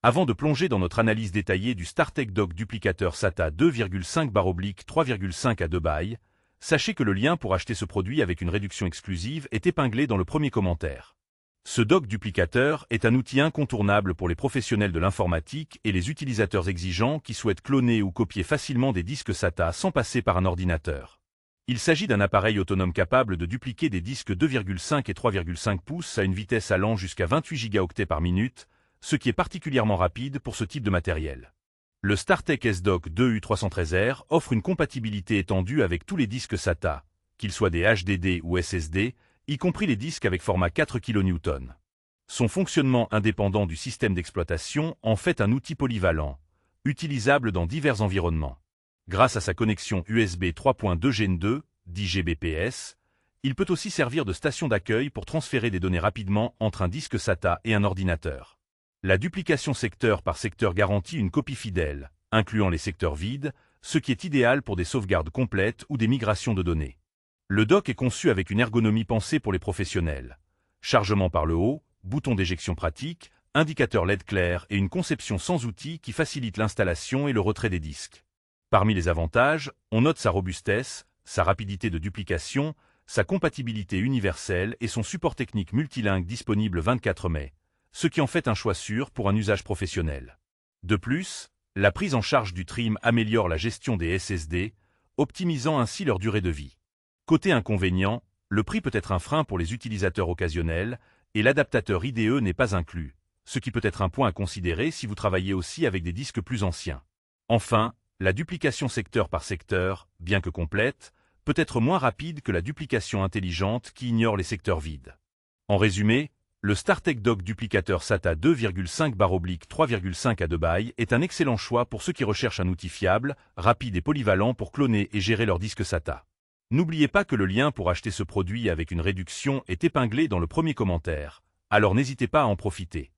Avant de plonger dans notre analyse détaillée du StarTech Dock Duplicateur SATA 2,5/3,5 à 2 bails, sachez que le lien pour acheter ce produit avec une réduction exclusive est épinglé dans le premier commentaire. Ce dock duplicateur est un outil incontournable pour les professionnels de l'informatique et les utilisateurs exigeants qui souhaitent cloner ou copier facilement des disques SATA sans passer par un ordinateur. Il s'agit d'un appareil autonome capable de dupliquer des disques 2,5 et 3,5 pouces à une vitesse allant jusqu'à 28 gigaoctets par minute, ce qui est particulièrement rapide pour ce type de matériel. Le StarTech S-Dock 2U313R offre une compatibilité étendue avec tous les disques SATA, qu'ils soient des HDD ou SSD, y compris les disques avec format 4 kN. Son fonctionnement indépendant du système d'exploitation en fait un outil polyvalent, utilisable dans divers environnements. Grâce à sa connexion USB 3.2 Gen 2, 10 Gbps, il peut aussi servir de station d'accueil pour transférer des données rapidement entre un disque SATA et un ordinateur. La duplication secteur par secteur garantit une copie fidèle, incluant les secteurs vides, ce qui est idéal pour des sauvegardes complètes ou des migrations de données. Le dock est conçu avec une ergonomie pensée pour les professionnels. Chargement par le haut, bouton d'éjection pratique, indicateur LED clair et une conception sans outils qui facilite l'installation et le retrait des disques. Parmi les avantages, on note sa robustesse, sa rapidité de duplication, sa compatibilité universelle et son support technique multilingue disponible 24 mai, ce qui en fait un choix sûr pour un usage professionnel. De plus, la prise en charge du trim améliore la gestion des SSD, optimisant ainsi leur durée de vie. Côté inconvénient, le prix peut être un frein pour les utilisateurs occasionnels et l'adaptateur IDE n'est pas inclus, ce qui peut être un point à considérer si vous travaillez aussi avec des disques plus anciens. Enfin, la duplication secteur par secteur, bien que complète, peut être moins rapide que la duplication intelligente qui ignore les secteurs vides. En résumé, le StarTech Dock Duplicateur SATA 2,5/3,5 à 2 bails est un excellent choix pour ceux qui recherchent un outil fiable, rapide et polyvalent pour cloner et gérer leur disque SATA. N'oubliez pas que le lien pour acheter ce produit avec une réduction est épinglé dans le premier commentaire, alors n'hésitez pas à en profiter.